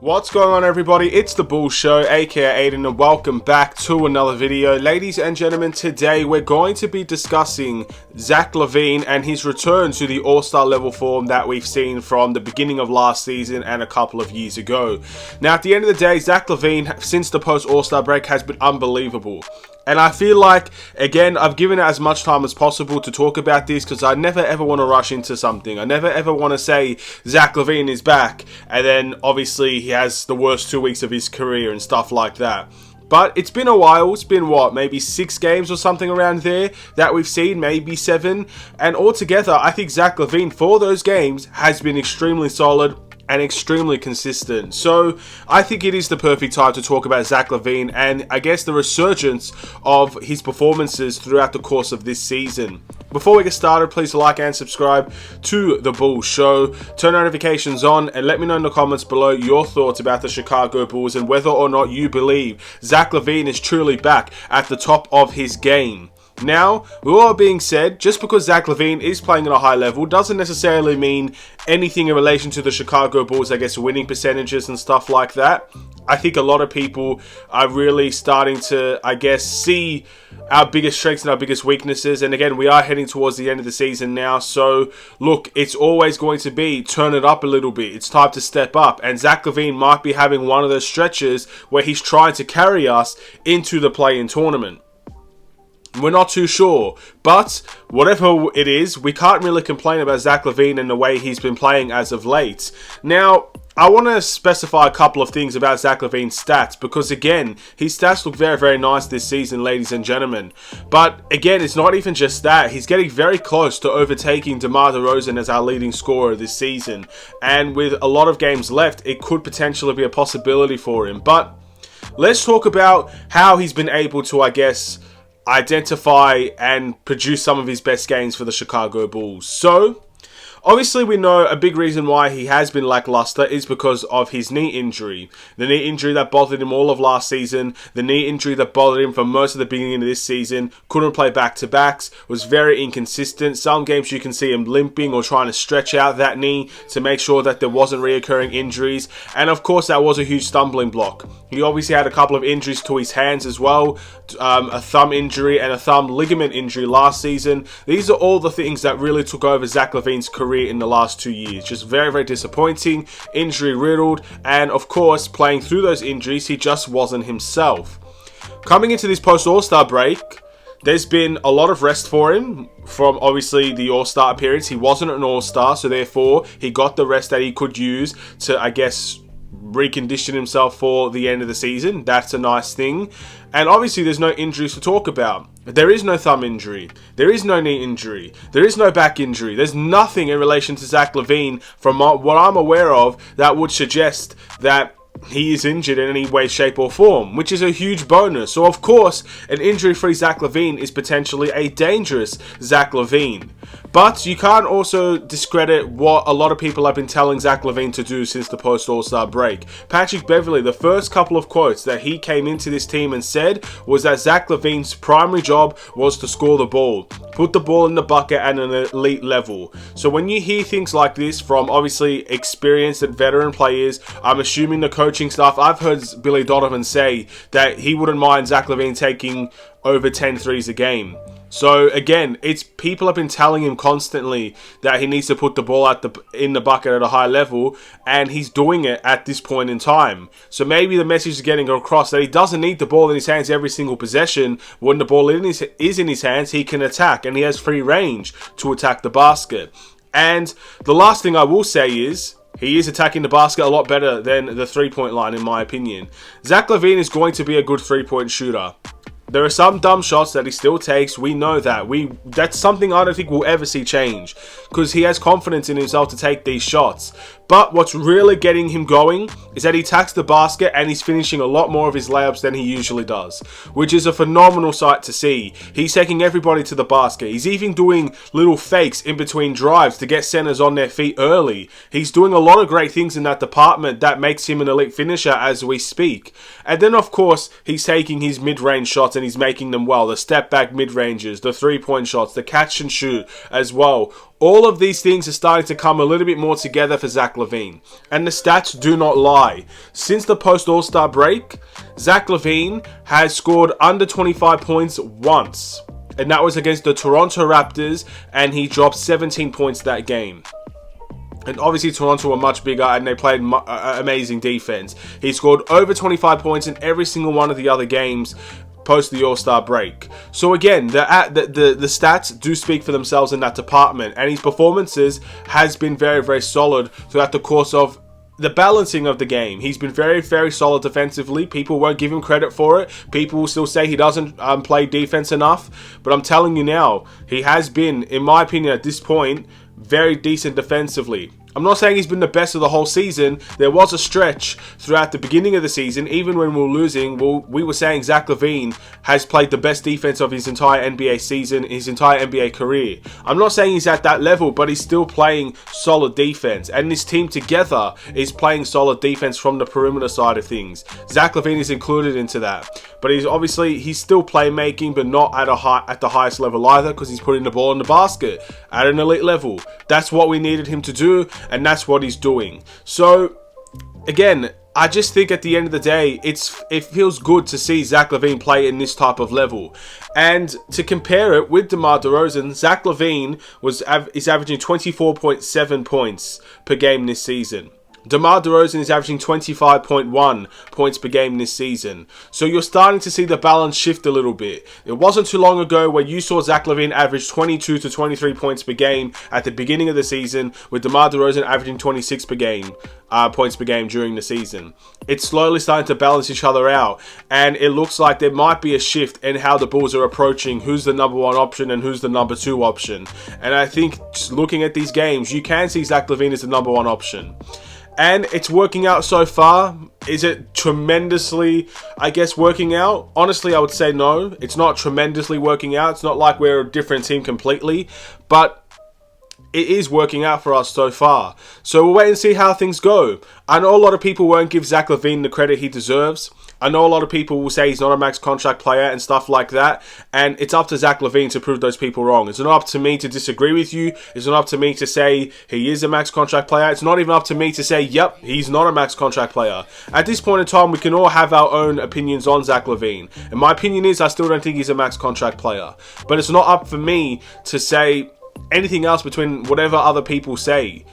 What's going on, everybody? It's the Bull Show, aka Aiden, and welcome back to another video. Ladies and gentlemen, today we're going to be discussing Zach LaVine and his return to the All-Star level form that we've seen from the beginning of last season and a couple of years ago. Now, at the end of the day, Zach LaVine, since the post-All-Star break, has been unbelievable. And I feel like, again, I've given it as much time as possible to talk about this because I never ever want to rush into something. I never ever want to say Zach LaVine is back and then obviously he has the worst 2 weeks of his career and stuff like that. But it's been a while. It's been what, maybe 6 games or something around there that we've seen, maybe 7. And altogether, I think Zach LaVine for those games has been extremely solid and extremely consistent. So I think it is the perfect time to talk about Zach LaVine and I guess the resurgence of his performances throughout the course of this season. Before we get started, please like and subscribe to The Bull Show. Turn notifications on and let me know in the comments below your thoughts about the Chicago Bulls and whether or not you believe Zach LaVine is truly back at the top of his game. Now, with all being said, just because Zach LaVine is playing at a high level doesn't necessarily mean anything in relation to the Chicago Bulls, I guess, winning percentages and stuff like that. I think a lot of people are really starting to, I guess, see our biggest strengths and our biggest weaknesses. And again, we are heading towards the end of the season now. So, look, it's always going to be turn it up a little bit. It's time to step up. And Zach LaVine might be having one of those stretches where he's trying to carry us into the play-in tournament. We're not too sure, but whatever it is, we can't really complain about Zach LaVine and the way he's been playing as of late. Now, I want to specify a couple of things about Zach LaVine's stats because, again, his stats look very, very nice this season, ladies and gentlemen. But, again, it's not even just that. He's getting very close to overtaking DeMar DeRozan as our leading scorer this season. And with a lot of games left, it could potentially be a possibility for him. But let's talk about how he's been able to, I guess, identify and produce some of his best games for the Chicago Bulls. So, obviously we know a big reason why he has been lackluster is because of his knee injury. The knee injury that bothered him all of last season, the knee injury that bothered him for most of the beginning of this season, couldn't play back-to-backs, was very inconsistent. Some games you can see him limping or trying to stretch out that knee to make sure that there wasn't reoccurring injuries. And of course that was a huge stumbling block. He obviously had a couple of injuries to his hands as well, a thumb injury and a thumb ligament injury last season. These are all the things that really took over Zach LaVine's career in the last 2 years. Just very, very disappointing, injury riddled, and of course, playing through those injuries, he just wasn't himself. Coming into this post-All-Star break, there's been a lot of rest for him from obviously the All-Star appearance. He wasn't an All-Star, so therefore he got the rest that he could use to, I guess, recondition himself for the end of the season. That's a nice thing. And obviously there's no injuries to talk about. There is no thumb injury. There is no knee injury. There is no back injury. There's nothing in relation to Zach LaVine from what I'm aware of that would suggest that he is injured in any way, shape or form, which is a huge bonus. So of course, an injury-free Zach LaVine is potentially a dangerous Zach LaVine. But you can't also discredit what a lot of people have been telling Zach LaVine to do since the post-All-Star break. Patrick Beverley, the first couple of quotes that he came into this team and said was that Zach LaVine's primary job was to score the ball, put the ball in the bucket at an elite level. So when you hear things like this from obviously experienced and veteran players, I'm assuming the coaching staff, I've heard Billy Donovan say that he wouldn't mind Zach LaVine taking over 10 threes a game. So again, it's people have been telling him constantly that he needs to put the ball in the bucket at a high level, and he's doing it at this point in time. So maybe the message is getting across that he doesn't need the ball in his hands every single possession. When the ball is in his hands, he can attack, and he has free range to attack the basket. And the last thing I will say is, he is attacking the basket a lot better than the three-point line, in my opinion. Zach LaVine is going to be a good three-point shooter. There are some dumb shots that he still takes. We know that. That's something I don't think we'll ever see change, because he has confidence in himself to take these shots. But what's really getting him going is that he attacks the basket and he's finishing a lot more of his layups than he usually does, which is a phenomenal sight to see. He's taking everybody to the basket. He's even doing little fakes in between drives to get centers on their feet early. He's doing a lot of great things in that department that makes him an elite finisher as we speak. And then, of course, he's taking his mid-range shots shots and he's making them well. The step back mid-ranges, the three-point shots, the catch and shoot as well. All of these things are starting to come a little bit more together for Zach LaVine. And the stats do not lie. Since the post-All-Star break, Zach LaVine has scored under 25 points once. And that was against the Toronto Raptors, and he dropped 17 points that game. And obviously Toronto were much bigger and they played amazing defense. He scored over 25 points in every single one of the other games post the All-Star break. So again, the stats do speak for themselves in that department. And his performances has been very, very solid throughout the course of the balancing of the game. He's been very, very solid defensively. People won't give him credit for it. People will still say he doesn't play defense enough. But I'm telling you now, he has been, in my opinion at this point, very decent defensively. I'm not saying he's been the best of the whole season. There was a stretch throughout the beginning of the season, even when we were losing, we were saying Zach LaVine has played the best defense of his entire NBA season, his entire NBA career. I'm not saying he's at that level, but he's still playing solid defense. And this team together is playing solid defense from the perimeter side of things. Zach LaVine is included into that. But he's still playmaking, but not at the highest level either, because he's putting the ball in the basket at an elite level. That's what we needed him to do, and that's what he's doing. So, again, I just think at the end of the day, it feels good to see Zach LaVine play in this type of level. And to compare it with DeMar DeRozan, Zach LaVine is averaging 24.7 points per game this season. DeMar DeRozan is averaging 25.1 points per game this season. So you're starting to see the balance shift a little bit. It wasn't too long ago where you saw Zach LaVine average 22 to 23 points per game at the beginning of the season, with DeMar DeRozan averaging 26 points per game during the season. It's slowly starting to balance each other out, and it looks like there might be a shift in how the Bulls are approaching who's the number one option and who's the number two option. And I think just looking at these games, you can see Zach LaVine as the number one option. And it's working out so far. Is it tremendously, working out? Honestly, I would say no. It's not tremendously working out. It's not like we're a different team completely. But it is working out for us so far. So we'll wait and see how things go. I know a lot of people won't give Zach LaVine the credit he deserves. I know a lot of people will say he's not a max contract player and stuff like that. And it's up to Zach LaVine to prove those people wrong. It's not up to me to disagree with you. It's not up to me to say he is a max contract player. It's not even up to me to say, yep, he's not a max contract player. At this point in time, we can all have our own opinions on Zach LaVine. And my opinion is I still don't think he's a max contract player. But it's not up for me to say anything else between whatever other people say.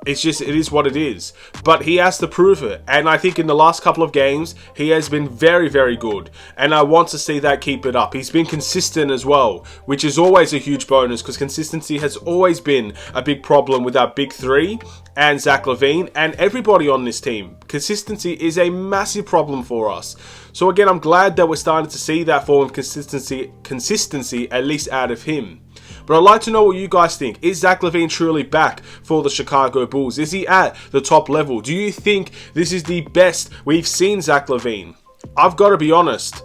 It is what it is. But he has to prove it. And I think in the last couple of games, he has been very, very good. And I want to see that keep it up. He's been consistent as well, which is always a huge bonus, because consistency has always been a big problem with our big three and Zach LaVine and everybody on this team. Consistency is a massive problem for us. So again, I'm glad that we're starting to see that form of consistency at least out of him. But I'd like to know what you guys think. Is Zach LaVine truly back for the Chicago Bulls? Is he at the top level? Do you think this is the best we've seen Zach LaVine? I've got to be honest.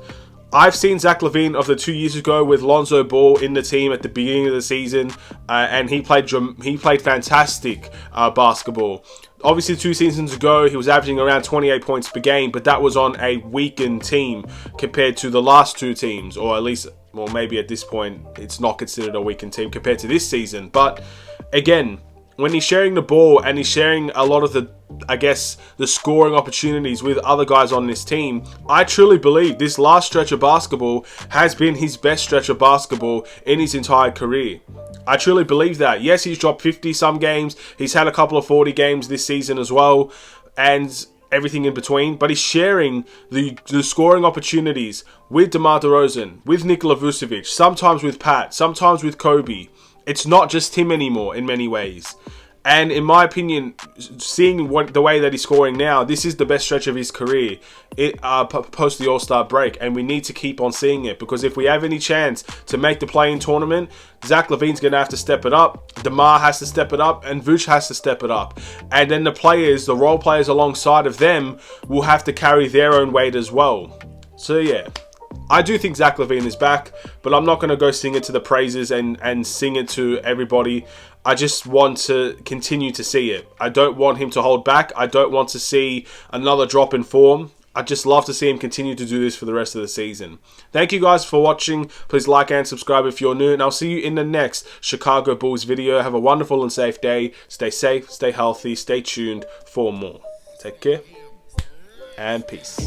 I've seen Zach LaVine of the 2 years ago with Lonzo Ball in the team at the beginning of the season, and he played fantastic basketball. Obviously, 2 seasons ago, he was averaging around 28 points per game, but that was on a weakened team compared to the last 2 teams, or at least, well, maybe at this point, it's not considered a weakened team compared to this season. But again, when he's sharing the ball and he's sharing a lot of the scoring opportunities with other guys on this team, I truly believe this last stretch of basketball has been his best stretch of basketball in his entire career. I truly believe that. Yes, he's dropped 50 some games. He's had a couple of 40 games this season as well, and everything in between. But he's sharing the scoring opportunities with DeMar DeRozan, with Nikola Vucevic, sometimes with Pat, sometimes with Kobe. It's not just him anymore in many ways. And in my opinion, seeing the way that he's scoring now, this is the best stretch of his career post the All-Star break. And we need to keep on seeing it, because if we have any chance to make the play-in tournament, Zach LaVine's going to have to step it up. DeMar has to step it up, and Vooch has to step it up. And then the role players alongside of them will have to carry their own weight as well. So yeah, I do think Zach LaVine is back, but I'm not going to go sing it to the praises and sing it to everybody. I just want to continue to see it. I don't want him to hold back. I don't want to see another drop in form. I'd just love to see him continue to do this for the rest of the season. Thank you guys for watching. Please like and subscribe if you're new, and I'll see you in the next Chicago Bulls video. Have a wonderful and safe day. Stay safe, stay healthy, stay tuned for more. Take care, and peace.